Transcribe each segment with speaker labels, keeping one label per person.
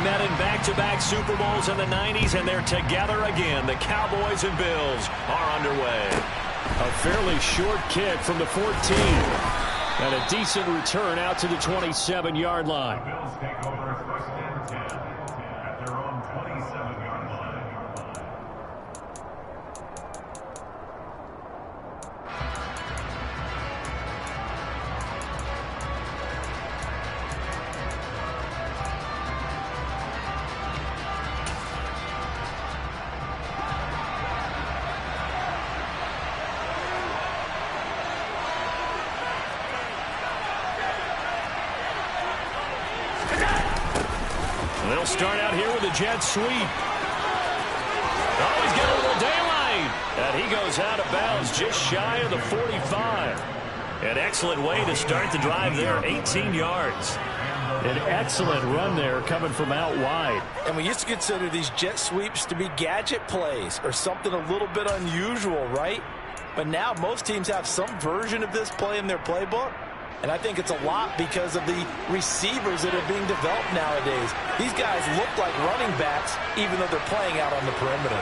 Speaker 1: met in back-to-back Super Bowls in the 90s, and they're together again. The Cowboys and Bills are underway.
Speaker 2: A fairly short kick from the 14. And a decent return out to the 27-yard line.
Speaker 3: The Bills take over first and 10 at their own 27-yard line.
Speaker 1: They'll start out here with a jet sweep. Oh, he's got a little daylight. And he goes out of bounds just shy of the 45. An excellent way to start the drive there, 18 yards.
Speaker 2: An excellent run there coming from out wide.
Speaker 4: And we used to consider these jet sweeps to be gadget plays or something a little bit unusual, right? But now most teams have some version of this play in their playbook. And I think it's a lot because of the receivers that are being developed nowadays. These guys look like running backs even though they're playing out on the perimeter.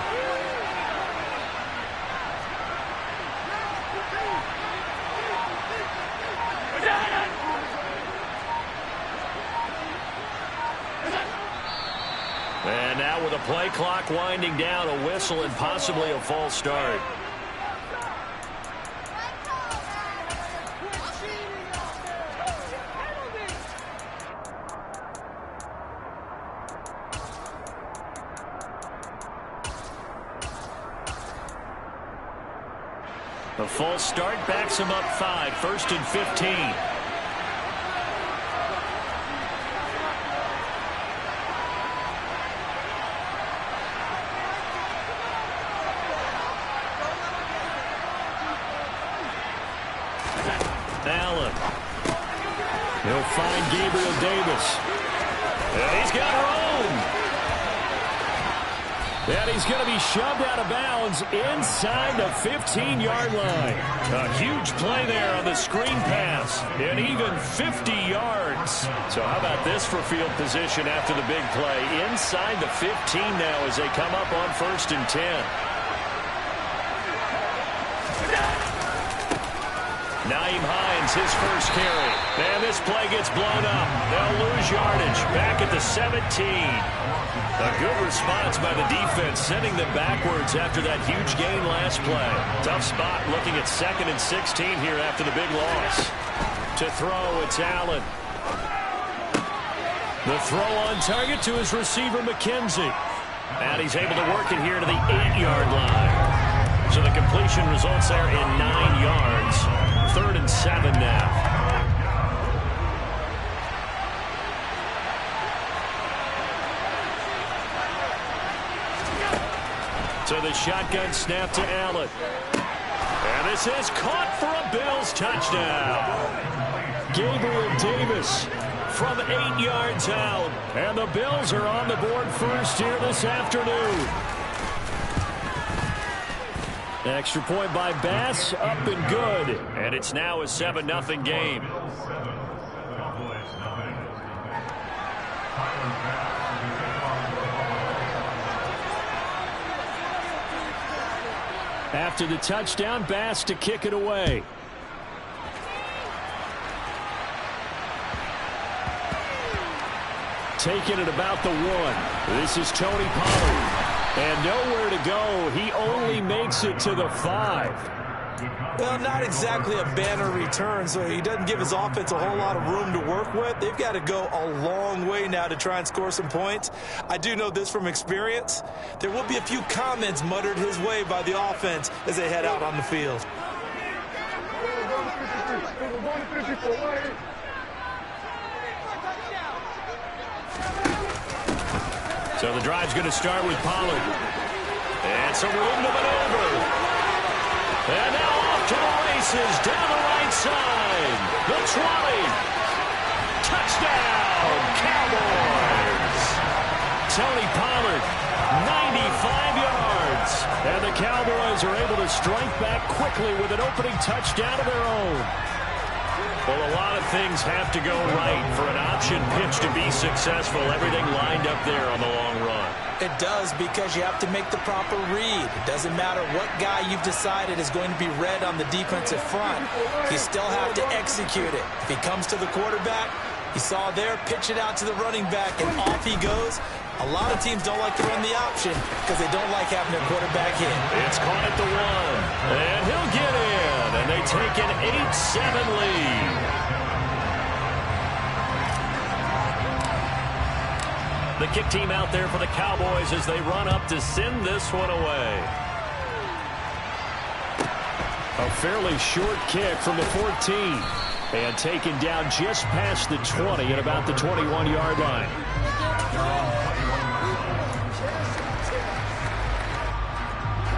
Speaker 1: And now with a play clock winding down, a whistle and possibly a false start. A false start backs him up 5, 1st and 15. Allen. He'll find Gabriel Davis. And he's got room. And he's going to be shoved out of bounds inside the 15-yard line. A huge play there on the screen pass. And even 50 yards. So how about this for field position after the big play? Inside the 15 now as they come up on 1st and 10. Nyheim Hines, his first carry. And this play gets blown up. They'll lose yardage. Back at the 17. A good response by the defense, sending them backwards after that huge gain last play. Tough spot looking at 2nd and 16 here after the big loss. To throw, it's Allen. The throw on target to his receiver, McKenzie. And he's able to work it here to the 8-yard line. So the completion results there in 9 yards. 3rd and 7 now. So the shotgun snap to Allen. And this is caught for a Bills touchdown. Gabriel Davis from 8 yards out. And the Bills are on the board first here this afternoon. Extra point by Bass, up and good. And it's now a 7-0 game.
Speaker 2: After the touchdown, Bass to kick it away. Taking it about the 1. This is Tony Pollard. And nowhere to go. He only makes it to the 5.
Speaker 4: Well, not exactly a banner return, so he doesn't give his offense a whole lot of room to work with. They've got to go a long way now to try and score some points. I do know this from experience. There will be a few comments muttered his way by the offense as they head out on the field.
Speaker 1: So the drive's going to start with Pollard. And some room to maneuver. And now off to the races down the right side. The 20. Touchdown, Cowboys. Tony Pollard, 95 yards. And the Cowboys are able to strike back quickly with an opening touchdown of their own. Well, a lot of things have to go right for an option pitch to be successful. Everything lined up there on the long run.
Speaker 4: It does, because you have to make the proper read. It doesn't matter what guy you've decided is going to be read on the defensive front. You still have to execute it. If he comes to the quarterback, you saw there, pitch it out to the running back, and off he goes. A lot of teams don't like to run the option because they don't like having their quarterback hit.
Speaker 1: It's caught at the 1, and he'll get in, and they take an 8-7 lead. The kick team out there for the Cowboys as they run up to send this one away. A fairly short kick from the 14. And taken down just past the 20 at about the 21-yard line.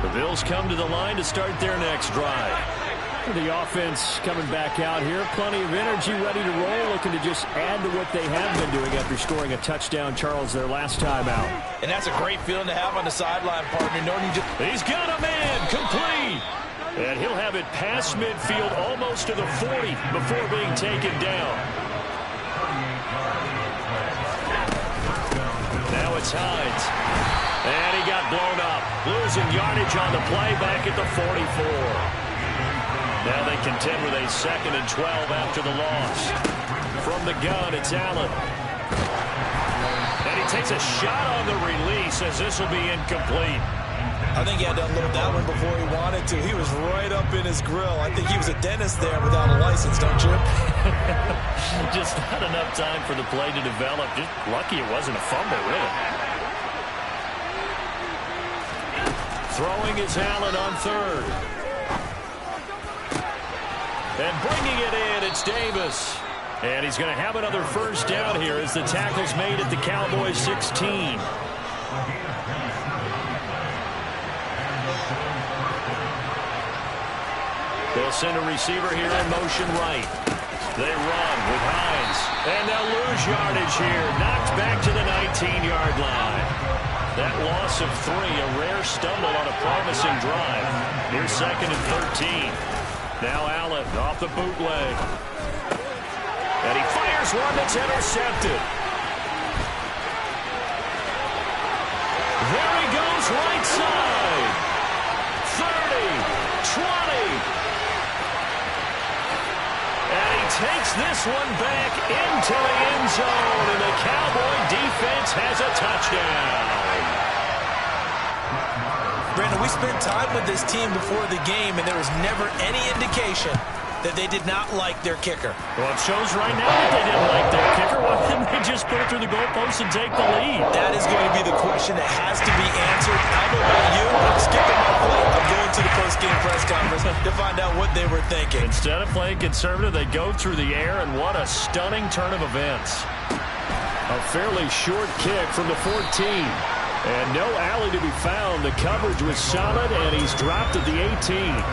Speaker 1: The Bills come to the line to start their next drive. The offense coming back out here. Plenty of energy, ready to roll, looking to just add to what they have been doing after scoring a touchdown, Charles, their last time out.
Speaker 4: And that's a great feeling to have on the sideline, partner.
Speaker 1: He's got a man, complete. And he'll have it past midfield almost to the 40 before being taken down. Now it's Hines. And he got blown up. Losing yardage on the play back at the 44. Now they contend with a 2nd and 12 after the loss. From the gun, it's Allen. And he takes a shot on the release as this will be incomplete.
Speaker 4: I think he had to unload that one before he wanted to. He was right up in his grill. I think he was a dentist there without a license, don't you?
Speaker 1: Just not enough time for the play to develop. Just lucky it wasn't a fumble, really. Throwing is Allen on 3rd. And bringing it in, it's Davis. And he's going to have another first down here as the tackle's made at the Cowboys 16. They'll send a receiver here in motion right. They run with Hines. And they'll lose yardage here. Knocked back to the 19-yard line. That loss of 3, a rare stumble on a promising drive. Here's 2nd and 13. Now Allen off the bootleg. And he fires one that's intercepted. There he goes, right side. 30, 20. And he takes this one back into the end zone, and the Cowboy defense has a touchdown.
Speaker 4: Brandon, we spent time with this team before the game, and there was never any indication that they did not like their kicker.
Speaker 1: Well, it shows right now that they didn't like their kicker. Why didn't they just put it through the goalpost and take the lead?
Speaker 4: That is going to be the question that has to be answered. I don't know about you, I'm skipping my plate. I'm going to the post-game press conference to find out what they were thinking.
Speaker 1: Instead of playing conservative, they go through the air, and what a stunning turn of events. A fairly short kick from the 14. And no alley to be found. The coverage was solid, and he's dropped at the 18.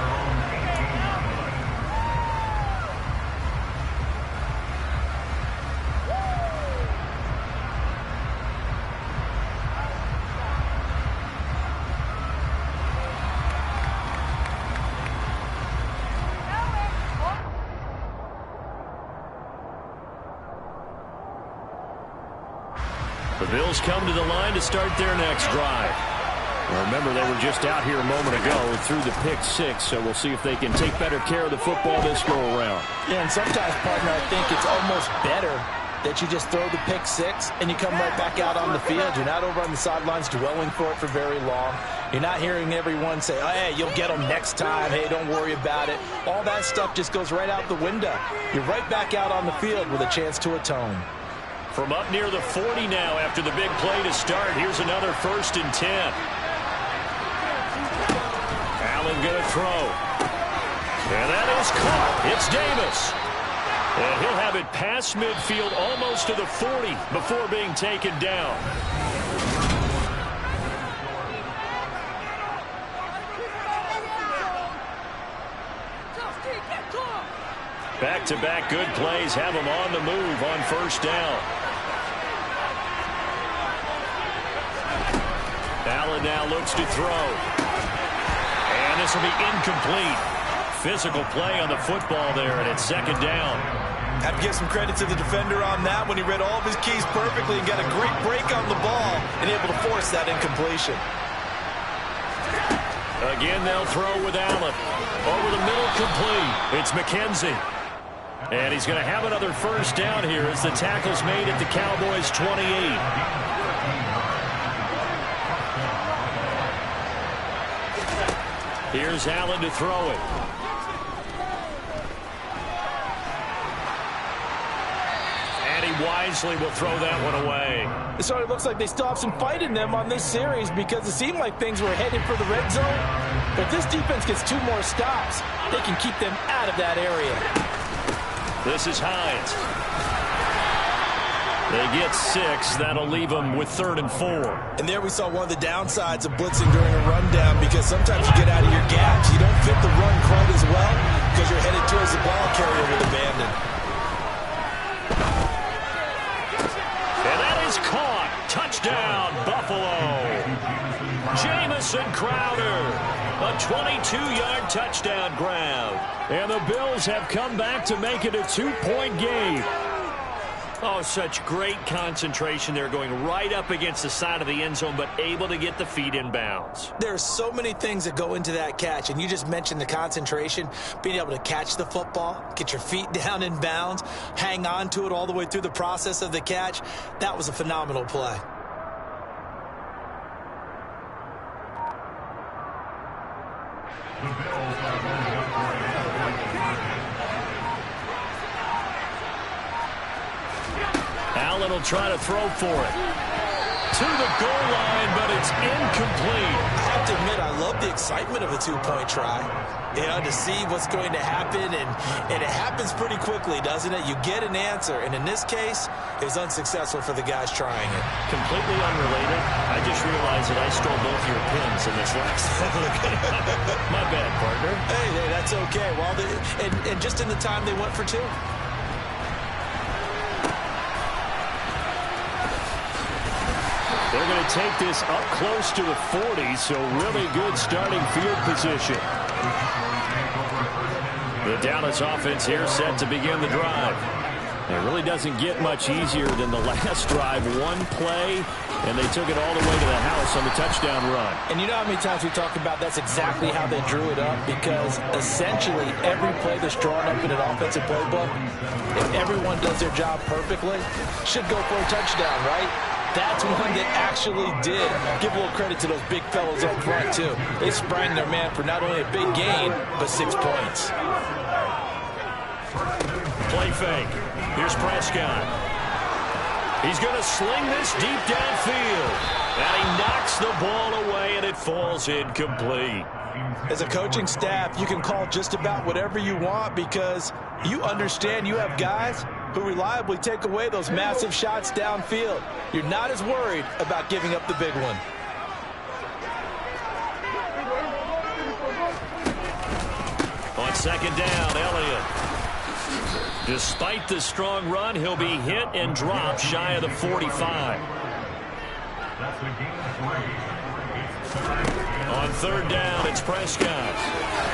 Speaker 1: The Bills come to the line to start their next drive. Well, remember, they were just out here a moment ago through the pick 6, so we'll see if they can take better care of the football this go-around.
Speaker 4: Yeah, and sometimes, partner, I think it's almost better that you just throw the pick 6 and you come right back out on the field. You're not over on the sidelines dwelling for it for very long. You're not hearing everyone say, oh, hey, you'll get them next time. Hey, don't worry about it. All that stuff just goes right out the window. You're right back out on the field with a chance to atone.
Speaker 1: From up near the 40 now after the big play to start. Here's another 1st and 10. Allen going to throw. And that is caught. It's Davis. And he'll have it past midfield almost to the 40 before being taken down. Back-to-back good plays have him on the move on 1st down. Allen now looks to throw. And this will be incomplete. Physical play on the football there, and it's 2nd down.
Speaker 4: Have to give some credit to the defender on that when he read all of his keys perfectly and got a great break on the ball and able to force that incompletion.
Speaker 2: Again, they'll throw with Allen. Over the middle, complete. It's McKenzie. And he's going to have another first down here as the tackle's made at the Cowboys' 28. Here's Allen to throw it. And he wisely will throw that one away.
Speaker 4: It sort of looks like they still have some fight in them on this series because it seemed like things were headed for the red zone. But if this defense gets 2 more stops, they can keep them out of that area.
Speaker 2: This is Hines. They get 6. That'll leave them with 3rd and 4.
Speaker 4: And there we saw one of the downsides of blitzing during a rundown because sometimes you get out of your gaps. You don't fit the run quite as well because you're headed towards the ball carrier with abandon.
Speaker 2: And that is caught. Touchdown, Buffalo. Jamison Crowder. A 22-yard touchdown grab. And the Bills have come back to make it a 2-point game. Oh, such great concentration. They're going right up against the side of the end zone, but able to get the feet in bounds.
Speaker 4: There are so many things that go into that catch, and you just mentioned the concentration, being able to catch the football, get your feet down in bounds, hang on to it all the way through the process of the catch. That was a phenomenal play.
Speaker 3: The Bills are going to upgrade.
Speaker 2: Allen will try to throw for it. To the goal line, but it's incomplete.
Speaker 4: I have to admit, I love the excitement of a 2-point try. You know, to see what's going to happen, and it happens pretty quickly, doesn't it? You get an answer, and in this case, it was unsuccessful for the guys trying it.
Speaker 2: Completely unrelated. I just realized that I stole both your pins in this last My bad, partner.
Speaker 4: Hey, that's okay. Well, and just in the time they went for 2.
Speaker 2: They're going to take this up close to the 40, so really good starting field position. The Dallas offense here set to begin the drive. It really doesn't get much easier than the last drive. One play, and they took it all the way to the house on the touchdown run.
Speaker 4: And you know how many times we talk about that's exactly how they drew it up, because essentially every play that's drawn up in an offensive playbook, if everyone does their job perfectly, should go for a touchdown, right? That's one that actually did. Give a little credit to those big fellows up front, too. They sprang their man for not only a big gain, but 6 points.
Speaker 2: Play fake. Here's Prescott. He's going to sling this deep downfield. And he knocks the ball away, and it falls incomplete.
Speaker 4: As a coaching staff, you can call just about whatever you want because you understand you have guys who reliably take away those massive shots downfield. You're not as worried about giving up the big one.
Speaker 2: On 2nd down, Elliott. Despite the strong run, he'll be hit and dropped shy of the 45.
Speaker 3: That's the game 3.
Speaker 2: On 3rd down, it's Prescott.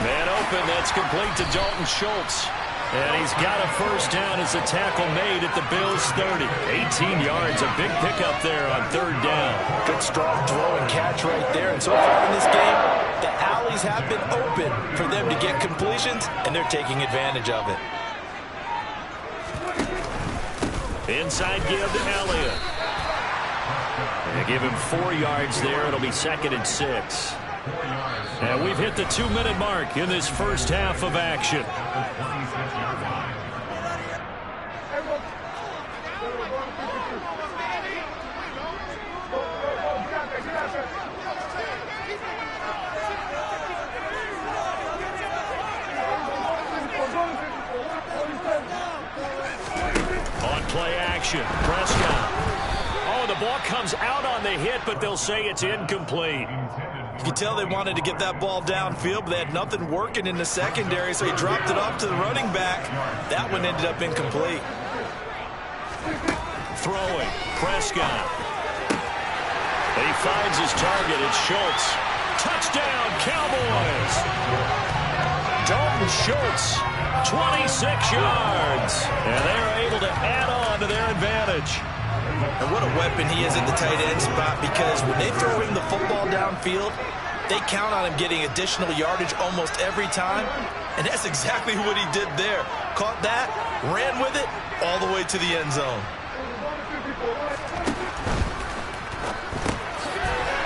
Speaker 2: Man open, that's complete to Dalton Schultz. And he's got a first down as the tackle made at the Bills' 30. 18 yards, a big pickup there on 3rd down.
Speaker 4: Good strong throw and catch right there. And so far in this game, the alleys have been open for them to get completions, and they're taking advantage of it.
Speaker 2: Inside give to Elliott. They give him 4 yards there. It'll be 2nd and 6. And we've hit the 2-minute mark in this first half of action. On play action, Prescott. Oh, the ball comes out on the hit, but they'll say it's incomplete.
Speaker 4: You can tell they wanted to get that ball downfield, but they had nothing working in the secondary, so he dropped it off to the running back. That one ended up incomplete.
Speaker 2: Throwing, Prescott. And he finds his target. It's Schultz. Touchdown, Cowboys! Dalton Schultz 26 yards. And they are able to add on to their advantage.
Speaker 4: And what a weapon he is at the tight end spot, because when they throw him the football downfield, they count on him getting additional yardage almost every time. And that's exactly what he did there. Caught that, ran with it, all the way to the end zone.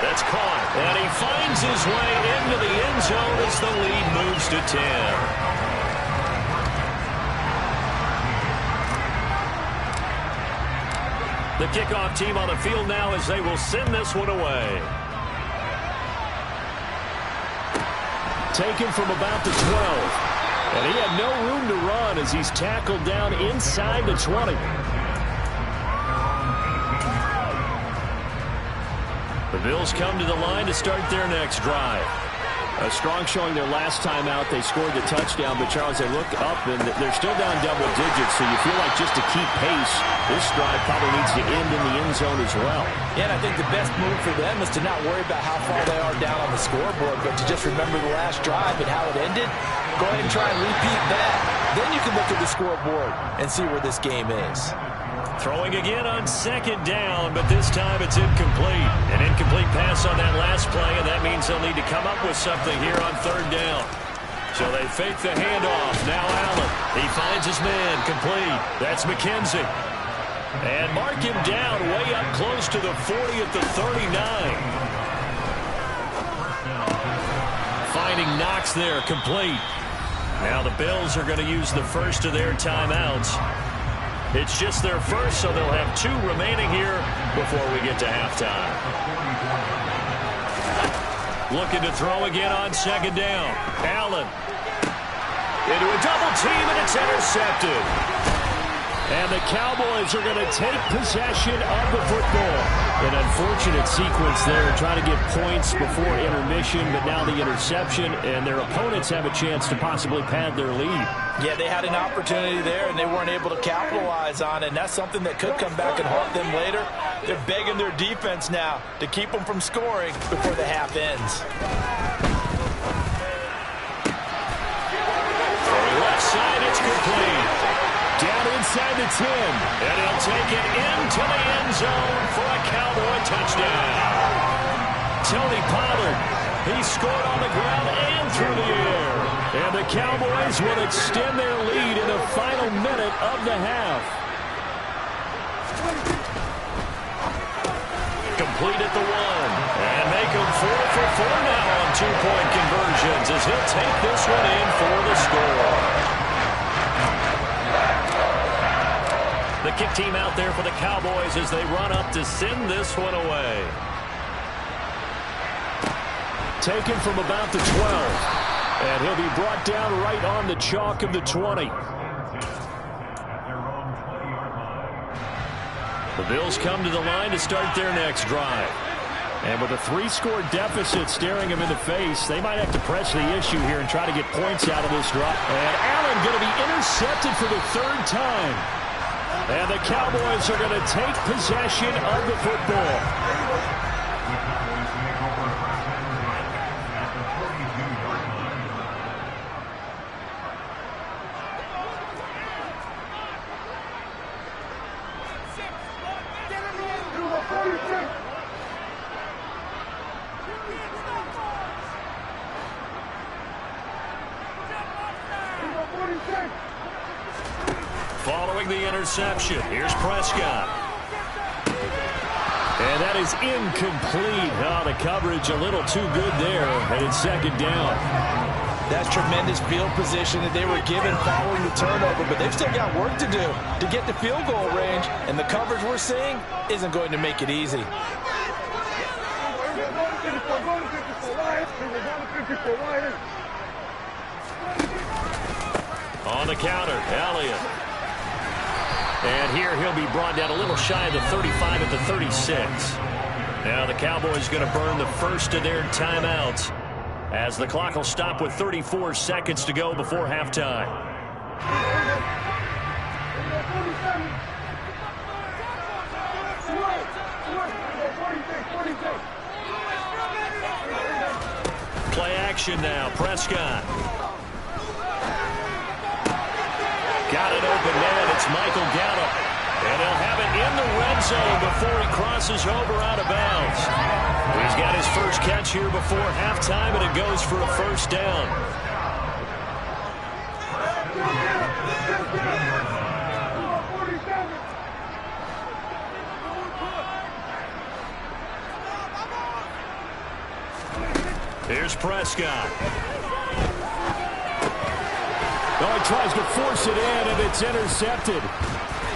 Speaker 2: That's caught. And he finds his way into the end zone as the lead moves to 10. The kickoff team on the field now as they will send this one away. Taken from about the 12. And he had no room to run as he's tackled down inside the 20. The Bills come to the line to start their next drive. A strong showing their last time out. They scored the touchdown, but Charles, they look up and they're still down double digits, so you feel like just to keep pace, this drive probably needs to end in the end zone as well.
Speaker 4: Yeah, and I think the best move for them is to not worry about how far they are down on the scoreboard, but to just remember the last drive and how it ended. Go ahead and try and repeat that. Then you can look at the scoreboard and see where this game is.
Speaker 2: Throwing again on second down, but this time it's incomplete. An incomplete pass on that last play, and that means they'll need to come up with something here on third down. So they fake the handoff. Now Allen. He finds his man. Complete. That's McKenzie. And mark him down way up close to the 40 at the 39. Finding Knox there. Complete. Now the Bills are going to use the first of their timeouts. It's just their first, so they'll have 2 remaining here before we get to halftime. Looking to throw again on second down. Allen. Into a double team, and it's intercepted. And the Cowboys are going to take possession of the football. An unfortunate sequence there, trying to get points before intermission, but now the interception, and their opponents have a chance to possibly pad their lead.
Speaker 4: Yeah, they had an opportunity there, and they weren't able to capitalize on it, and that's something that could come back and haunt them later. They're begging their defense now to keep them from scoring before the half ends.
Speaker 2: Left side, it's complete. Down inside the 10. And he'll take it into the end zone for a Cowboy touchdown. Tony Pollard, he scored on the ground and through the air. And the Cowboys will extend their lead in the final minute of the half. Complete at the 1. And make him 4 for 4 now on 2-point conversions as he'll take this one in for the score. The kick team out there for the Cowboys as they run up to send this one away. Taken from about the 12. And he'll be brought down right on the chalk of the 20. The Bills come to the line to start their next drive. And with a 3-score deficit staring them in the face, they might have to press the issue here and try to get points out of this drive. And Allen going to be intercepted for the 3rd time. And the Cowboys are going to take possession of the football. Following the interception, here's Prescott. And that is incomplete. Oh, the coverage a little too good there, and it's second down.
Speaker 4: That's tremendous field position that they were given following the turnover, but they've still got work to do to get to field goal range, and the coverage we're seeing isn't going to make it easy.
Speaker 2: On the counter, Elliott. And here he'll be brought down a little shy of the 35 at the 36. Now the Cowboys going to burn the first of their timeouts as the clock will stop with 34 seconds to go before halftime. Play action now, Prescott.
Speaker 1: Got an open man. It's Michael Gallup. And he'll have it in the red zone before he crosses over out of bounds. He's got his first catch here before halftime, and it goes for a first down. Here's Prescott.
Speaker 2: Oh, he tries to force it in, and it's intercepted.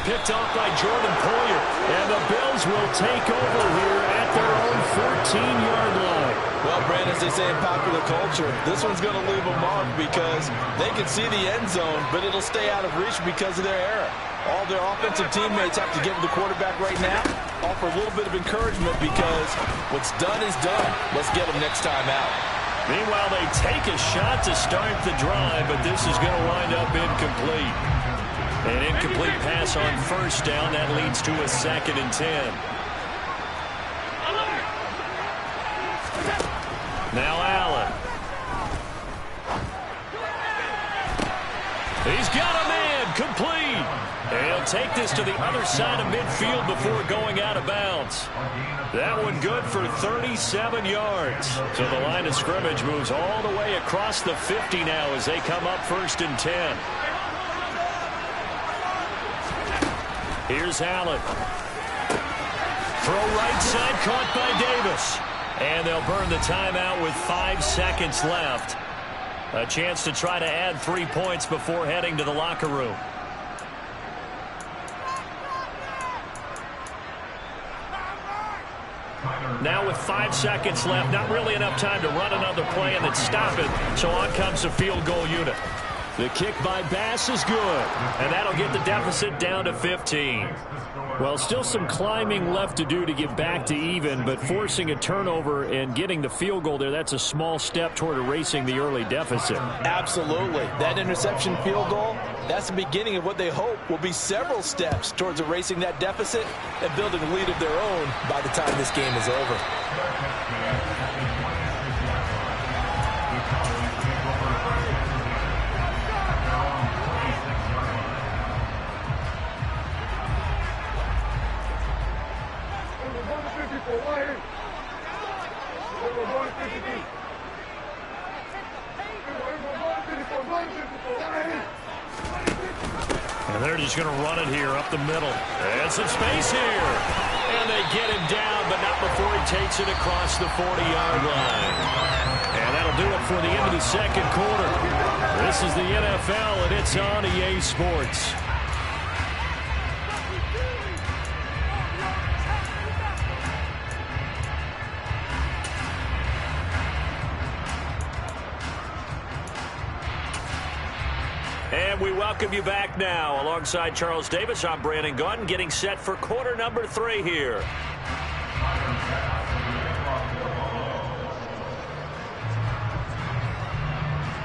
Speaker 1: Picked off by Jordan Poyer.
Speaker 2: And the Bills will take over here at their own 14-yard line.
Speaker 4: Well, Brandon, as they say in popular culture, this one's going to leave a mark because they can see the end zone, but it'll stay out of reach because of their error. All their offensive teammates have to give the quarterback right now, offer a little bit of encouragement because what's done is done. Let's get them next time out.
Speaker 1: Meanwhile, they take a shot to start the drive, but this is going to wind up incomplete. An incomplete pass on first down. That leads to a 2nd and 10. Now Allen. He's got a man. Complete. And he'll take this to the other side of midfield before going out of bounds. That one good for 37 yards. So the line of scrimmage moves all the way across the 50 now as they come up 1st and 10. Here's Allen. Throw right side caught by Davis. And they'll burn the timeout with 5 seconds left. A chance to try to add 3 points before heading to the locker room. Now with 5 seconds left, not really enough time to run another play and then stop it. So on comes the field goal unit. The kick by Bass is good, and that'll get the deficit down to 15.
Speaker 2: Well, still some climbing left to do to get back to even, but forcing a turnover and getting the field goal there, that's a small step toward erasing the early deficit.
Speaker 4: Absolutely. That interception field goal, that's the beginning of what they hope will be several steps towards erasing that deficit and building a lead of their own by the time this game is over.
Speaker 1: And they're just going to run it here up the middle. And some space here. And they get him down, but not before he takes it across the 40-yard line. And that'll do it for the end of the second quarter. This is the NFL, and it's on EA Sports. And we welcome you back now. Alongside Charles Davis, I'm Brandon Gaudin, getting set for quarter number 3 here.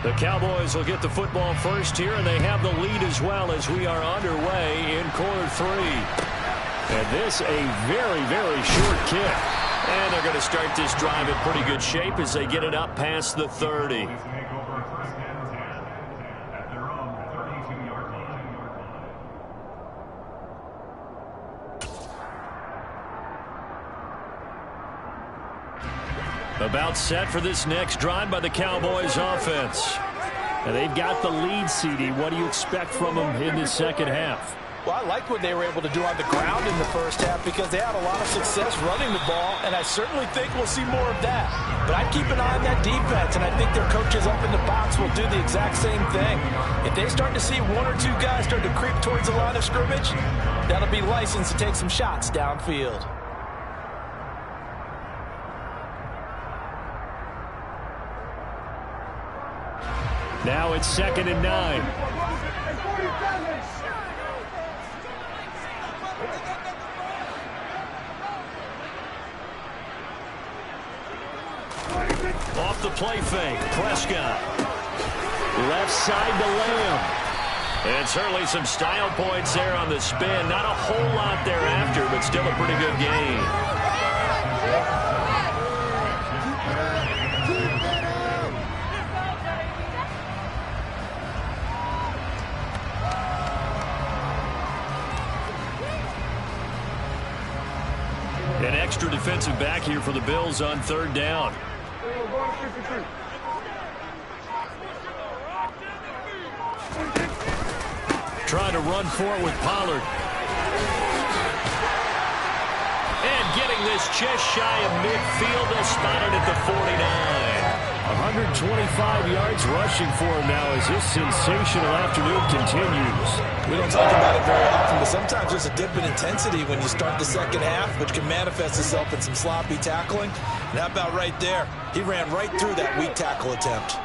Speaker 1: The Cowboys will get the football first here, and they have the lead as well as we are underway in quarter 3. And this a very, very short kick. And they're going to start this drive in pretty good shape as they get it up past the 30. About set for this next drive by the Cowboys offense. And they've got the lead, CD. What do you expect from them in this second half?
Speaker 4: Well, I like what they were able to do on the ground in the first half because they had a lot of success running the ball, and I certainly think we'll see more of that. But I'd keep an eye on that defense, and I think their coaches up in the box will do the exact same thing. If they start to see 1 or 2 guys start to creep towards the line of scrimmage, that'll be licensed to take some shots downfield.
Speaker 2: Now it's 2nd and 9.
Speaker 1: Off the play fake, Prescott. Left side to Lamb. And certainly some style points there on the spin. Not a whole lot thereafter, but still a pretty good game. defensive back here for the Bills on third down. Trying to run for it with Pollard. And getting this just shy of midfield. They'll spot it at the 49.
Speaker 2: 125 yards rushing for him now as this sensational afternoon continues.
Speaker 4: We don't talk about it very often, but sometimes there's a dip in intensity when you start the second half, which can manifest itself in some sloppy tackling. And how about right there? He ran right through that weak tackle attempt.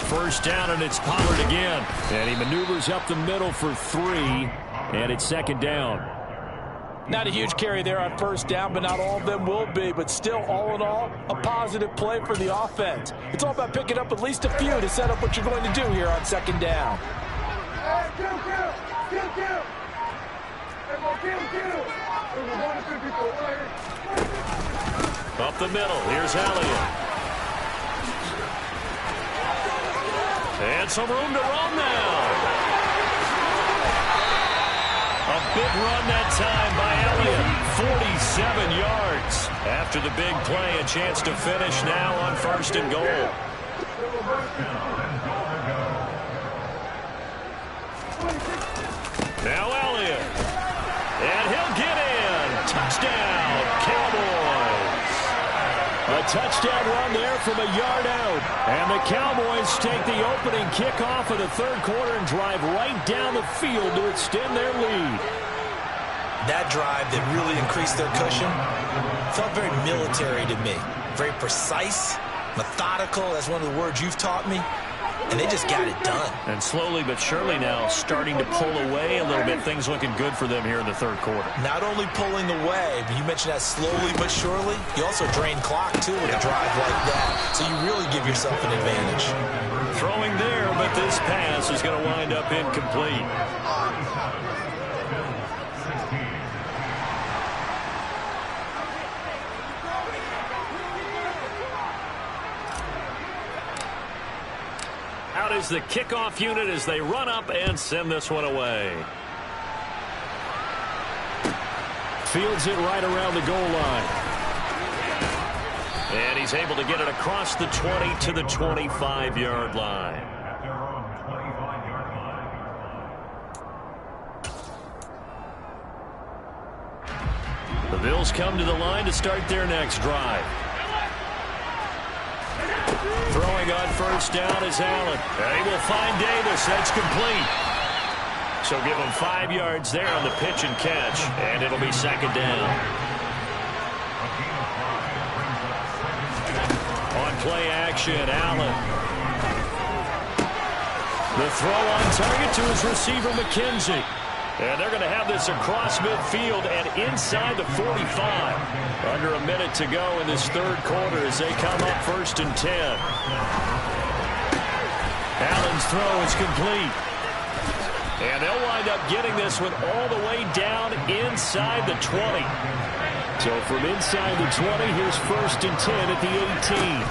Speaker 1: First down, and it's Pollard again.
Speaker 2: And he maneuvers up the middle for 3, and it's second down.
Speaker 4: Not a huge carry there on first down, but not all of them will be. But still, all in all, a positive play for the offense. It's all about picking up at least a few to set up what you're going to do here on second down.
Speaker 1: Up the middle, here's Elliott. And some room to run now. A big run that time by Elliott. 47 yards. After the big play, a chance to finish now on first and goal. Now Elliott. And he'll get in. Touchdown, Cowboys.
Speaker 2: A touchdown run there from a yard out. And the Cowboys take the opening kickoff of the third quarter and drive right down the field to extend their lead.
Speaker 4: That drive that really increased their cushion felt very military to me. Very precise, methodical. That's one of the words you've taught me. And they just got it done.
Speaker 1: And slowly but surely now starting to pull away a little bit. Things looking good for them here in the third quarter.
Speaker 4: Not only pulling away, but you mentioned that slowly but surely. You also drain clock, too, with a drive like that. So you really give yourself an advantage.
Speaker 1: Throwing there, but this pass is going to wind up incomplete. Out is the kickoff unit as they run up and send this one away.
Speaker 2: Fields it right around the goal line.
Speaker 1: And he's able to get it across the 20 to the 25-yard line.
Speaker 3: At their own 25-yard line.
Speaker 1: The Bills come to the line to start their next drive. Throwing on first down is Allen. And he will find Davis. That's complete. So give him 5 yards there on the pitch and catch. And it'll be second down. On play action, Allen. The throw on target to his receiver, McKenzie. And they're going to have this across midfield and inside the 45. Under a minute to go in this third quarter as they come up first and 10. Allen's throw is complete. And they'll wind up getting this one all the way down inside the 20.
Speaker 2: So from inside the 20, here's first and 10 at the 18.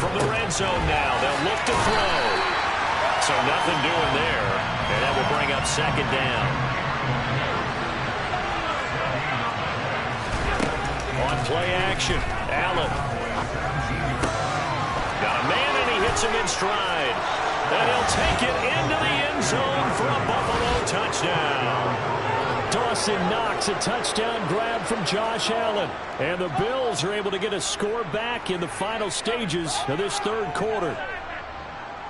Speaker 1: From the red zone now, they'll look to throw. So nothing doing there. And that will bring up second down. On play action, Allen. Got a man and he hits him in stride. And he'll take it into the end zone for a Buffalo touchdown.
Speaker 2: Dawson Knox, a touchdown grab from Josh Allen. And the Bills are able to get a score back in the final stages of this third quarter.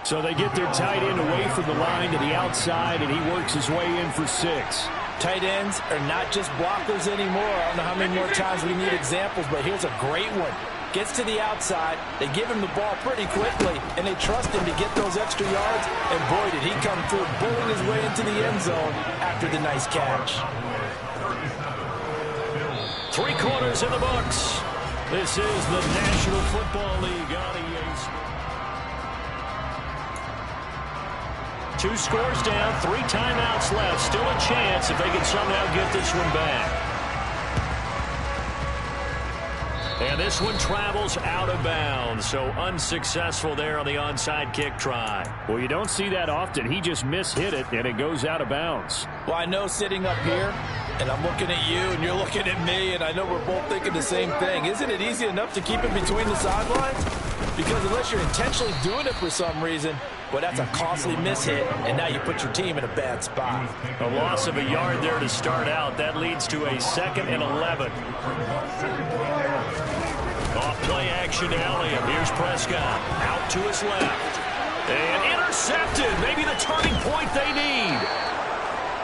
Speaker 2: So they get their tight end away from the line to the outside, and he works his way in for 6.
Speaker 4: Tight ends are not just blockers anymore. I don't know how many more times we need examples, but here's a great one. Gets to the outside, they give him the ball pretty quickly, and they trust him to get those extra yards, and boy, did he come through, bowling his way into the end zone after the nice catch.
Speaker 1: 3 quarters in the books. This is the National Football League on EA Sports. 2 scores down, 3 timeouts left. Still a chance if they can somehow get this one back. And this one travels out of bounds, so unsuccessful there on the onside kick try.
Speaker 2: Well, you don't see that often. He just mishit it, and it goes out of bounds.
Speaker 4: Well, I know sitting up here, and I'm looking at you, and you're looking at me, and I know we're both thinking the same thing. Isn't it easy enough to keep it between the sidelines? Because unless you're intentionally doing it for some reason, well, that's a costly mishit, and now you put your team in a bad spot.
Speaker 1: A loss of a yard there to start out. That leads to a 2nd and 11. Off play action to Elliott. Here's Prescott. Out to his left. And intercepted. Maybe the turning point they need.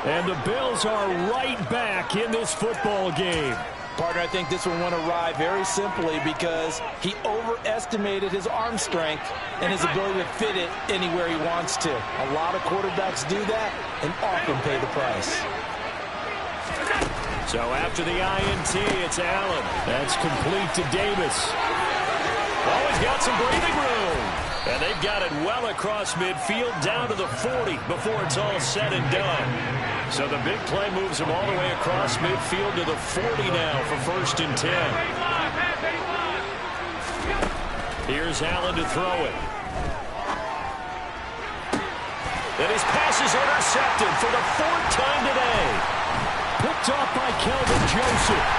Speaker 2: And the Bills are right back in this football game.
Speaker 4: Partner, I think this one went awry very simply because he overestimated his arm strength and his ability to fit it anywhere he wants to. A lot of quarterbacks do that and often pay the price.
Speaker 1: So after the INT, it's Allen.
Speaker 2: That's complete to Davis.
Speaker 1: Always got some breathing room. And they've got it well across midfield down to the 40 before it's all said and done. So the big play moves him all the way across midfield to the 40 now for 1st and 10. Here's Allen to throw it. And his pass is intercepted for the 4th time today.
Speaker 2: Picked off by Kelvin Joseph.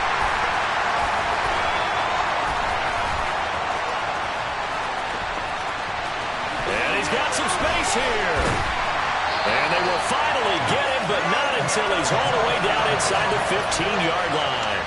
Speaker 1: And he's got some space here. And they will finally get him, but not until he's all the way down inside the 15-yard line.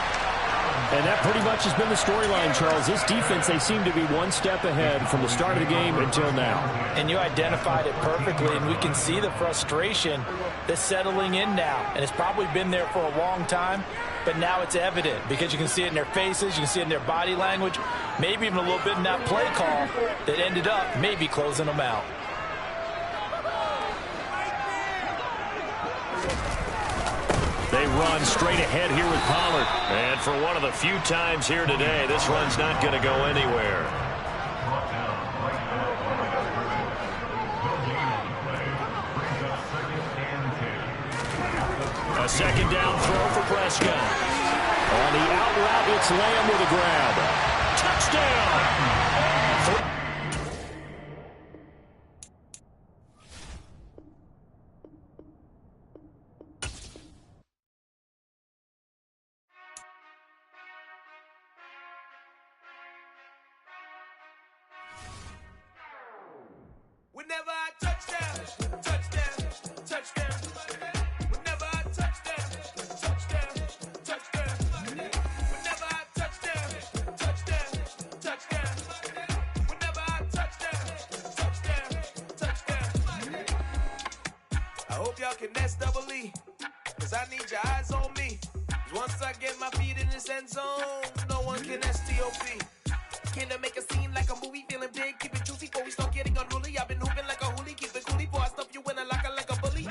Speaker 2: And that pretty much has been the storyline, Charles. This defense, they seem to be one step ahead from the start of the game until now.
Speaker 4: And you identified it perfectly, and we can see the frustration that's settling in now. And it's probably been there for a long time, but now it's evident because you can see it in their faces, you can see it in their body language, maybe even a little bit in that play call that ended up maybe closing them out.
Speaker 1: They run straight ahead here with Pollard. And for one of the few times here today, this run's not going to go anywhere. A 2nd down throw for Prescott.
Speaker 2: On the out route, it's Lamb with a grab.
Speaker 1: Touchdown!
Speaker 5: Whenever I touchdown, touchdown, touchdown. Whenever I touchdown, touchdown, touchdown. Whenever I touchdown, touchdown, touchdown. Whenever I touchdown, touchdown, touchdown. I hope y'all can nest double E, cause I need your eyes on me. 'Cause once I get my feet in this end zone, no one can STOP. Can I make a scene like a movie, feeling big, keep it juicy before we start getting unruly. I've been hooping like a hoolie, keep it coolie before I stuff you in a locker like a bully.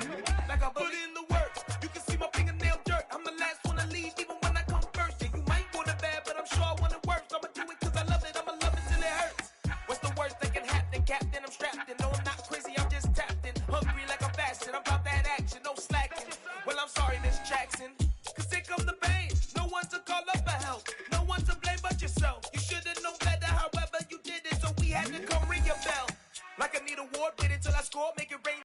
Speaker 5: Like a bully in the work, you can see my fingernail dirt. I'm the last one to leave, even when I come first. Yeah, you might want it bad, but I'm sure I want it worse. I'ma do it cause I love it, I'ma love it till it hurts. What's the worst that can happen, Captain? I'm strapped in, no I'm not crazy, I'm just tapped in. Hungry like I'm fasting, I'm about that action, no slacking. Well, I'm sorry, Miss Jackson, cause here come the pain. No one to call up for help, no one to blame but yourself. You should've known better, however you did it, so we had to come ring your bell. Like I need a award, wait until I score, make it rain.